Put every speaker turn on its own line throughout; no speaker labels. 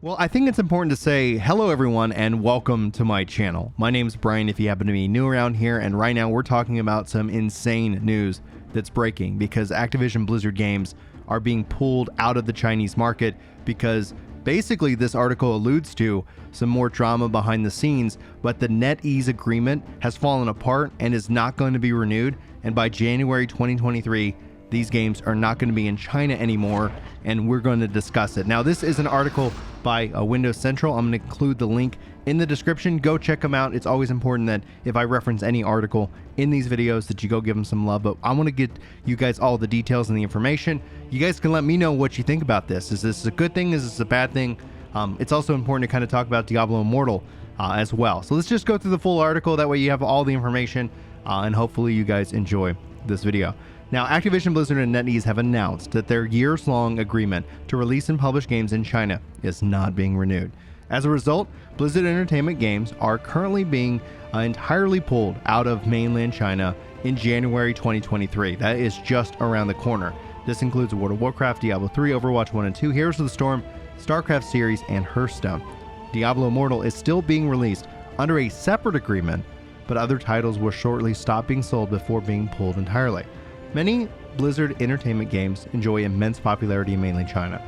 Well, I think it's important to say hello, everyone, and welcome to my channel. My name's Brian, if you happen to be new around here, and right now we're talking about some insane news that's breaking because Activision Blizzard games are being pulled out of the Chinese market because basically this article alludes to some more drama behind the scenes, but the NetEase agreement has fallen apart and is not going to be renewed, and by January 2023, these games are not going to be in China anymore, and we're going to discuss it. Now, this is an article by Windows Central. I'm going to include the link in the description. Go check them out. It's always important that if I reference any article in these videos that you go give them some love, but I want to get you guys all the details and the information. You guys can let me know what you think about this. Is this a good thing? Is this a bad thing? It's also important to kind of talk about Diablo Immortal as well. So let's just go through the full article. That way you have all the information and hopefully you guys enjoy this video. Now, Activision Blizzard and NetEase have announced that their years-long agreement to release and publish games in China is not being renewed. As a result, Blizzard Entertainment games are currently being entirely pulled out of mainland China in January 2023. That is just around the corner. This includes World of Warcraft, Diablo 3, Overwatch 1 and 2, Heroes of the Storm, StarCraft series, and Hearthstone. Diablo Immortal is still being released under a separate agreement, but other titles will shortly stop being sold before being pulled entirely. Many Blizzard Entertainment games enjoy immense popularity in mainland China.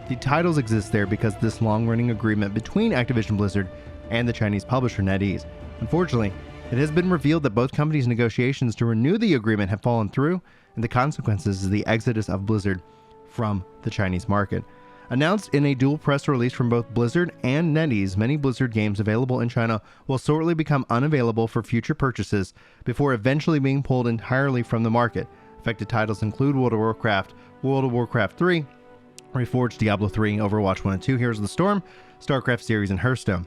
The titles exist there because of this long-running agreement between Activision Blizzard and the Chinese publisher NetEase. Unfortunately, it has been revealed that both companies' negotiations to renew the agreement have fallen through, and the consequences is the exodus of Blizzard from the Chinese market. Announced in a dual press release from both Blizzard and NetEase, many Blizzard games available in China will shortly become unavailable for future purchases before eventually being pulled entirely from the market. Affected titles include World of Warcraft 3, Reforged, Diablo 3, Overwatch 1 and 2, Heroes of the Storm, StarCraft series, and Hearthstone.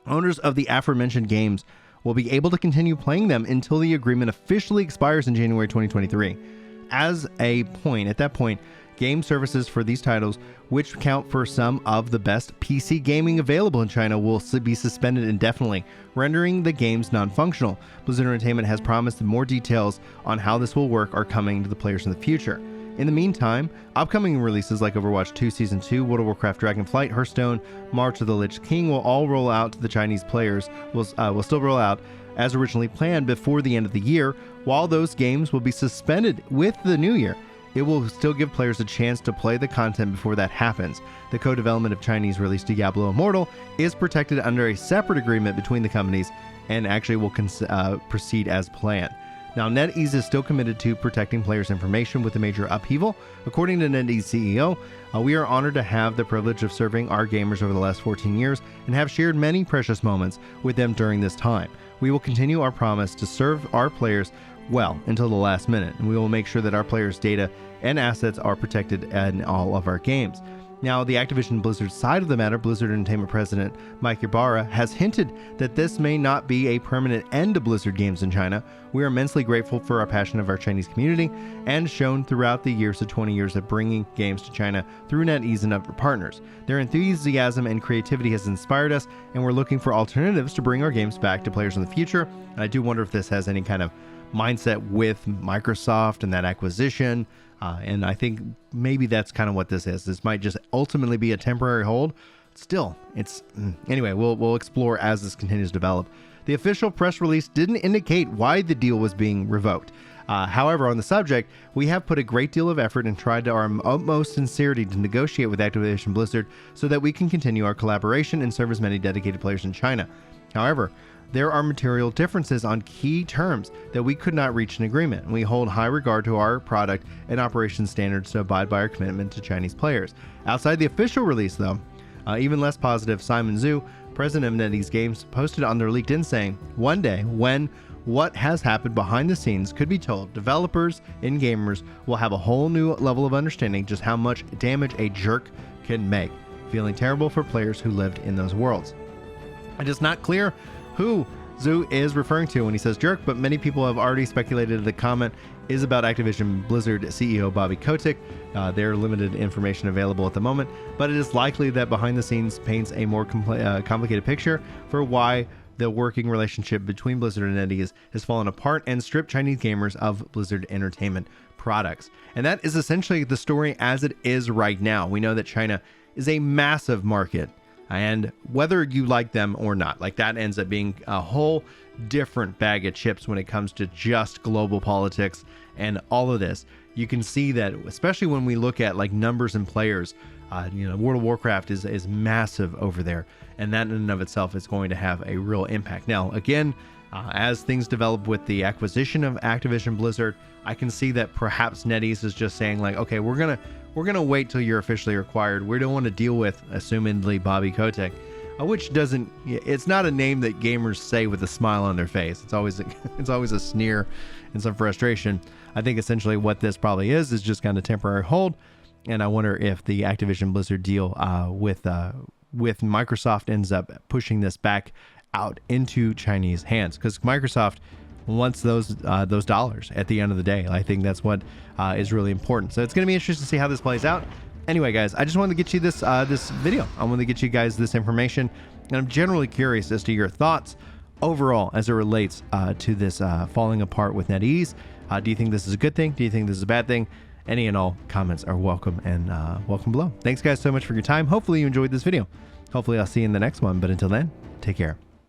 Owners of the aforementioned games will be able to continue playing them until the agreement officially expires in January 2023. At that point, game services for these titles, which count for some of the best PC gaming available in China, will be suspended indefinitely, rendering the games non-functional. Blizzard Entertainment has promised that more details on how this will work are coming to the players in the future. In the meantime, upcoming releases like Overwatch 2 Season 2, World of Warcraft Dragonflight, Hearthstone, March of the Lich King will all roll out to the Chinese players, will still roll out as originally planned before the end of the year. While those games will be suspended with the new year, it will still give players a chance to play the content before that happens. The co-development of Chinese release Diablo Immortal is protected under a separate agreement between the companies and actually will proceed as planned. Now, NetEase is still committed to protecting players' information with a major upheaval. According to NetEase CEO, we are honored to have the privilege of serving our gamers over the last 14 years and have shared many precious moments with them during this time. We will continue our promise to serve our players well until the last minute, and we will make sure that our players' data and assets are protected in all of our games. Now, the Activision Blizzard side of the matter, Blizzard Entertainment President Mike Ybarra has hinted that this may not be a permanent end to Blizzard games in China. We are immensely grateful for our passion of our Chinese community and shown throughout the 20 years of bringing games to China through NetEase and other partners. Their enthusiasm and creativity has inspired us, and we're looking for alternatives to bring our games back to players in the future. And I do wonder if this has any kind of mindset with Microsoft and that acquisition. And I think maybe that's kind of what this is. This might just ultimately be a temporary hold. Still, anyway, we'll explore as this continues to develop. The official press release didn't indicate why the deal was being revoked. However, on the subject, we have put a great deal of effort and tried to our utmost sincerity to negotiate with Activision Blizzard so that we can continue our collaboration and serve as many dedicated players in China. However, there are material differences on key terms that we could not reach an agreement. We hold high regard to our product and operation standards to abide by our commitment to Chinese players. Outside the official release, though, even less positive, Simon Zhu, president of NetEase Games, posted on their LinkedIn saying, "One day, when what has happened behind the scenes could be told, developers and gamers will have a whole new level of understanding just how much damage a jerk can make. Feeling terrible for players who lived in those worlds." It is not clear who Zhu is referring to when he says jerk, but many people have already speculated that the comment is about Activision Blizzard CEO Bobby Kotick. There are limited information available at the moment, but it is likely that behind the scenes paints a more complicated picture for why the working relationship between Blizzard and NetEase has fallen apart and stripped Chinese gamers of Blizzard Entertainment products. And that is essentially the story as it is right now. We know that China is a massive market And whether you like them or not, like that ends up being a whole different bag of chips when it comes to just global politics and all of this. You can see that, especially when we look at like numbers and players, World of Warcraft is massive over there, and that in and of itself is going to have a real impact. Now, again, as things develop with the acquisition of Activision Blizzard, I can see that perhaps NetEase is just saying like, okay, we're gonna wait till you're officially acquired. We don't want to deal with, assumedly, Bobby Kotick, which doesn't. It's not a name that gamers say with a smile on their face. It's always a sneer and some frustration. I think essentially what this probably is just kind of temporary hold. And I wonder if the Activision Blizzard deal with Microsoft ends up pushing this back out into Chinese hands, because Microsoft wants those dollars at the end of the day. I think that's what is really important. So it's going to be interesting to see how this plays out. Anyway, guys, I just wanted to get you this video. I wanted to get you guys this information, and I'm generally curious as to your thoughts overall as it relates to this falling apart with NetEase. Do you think this is a good thing? Do you think this is a bad thing? Any and all comments are welcome, and welcome below. Thanks, guys, so much for your time. Hopefully you enjoyed this video. Hopefully I'll see you in the next one. But until then, take care.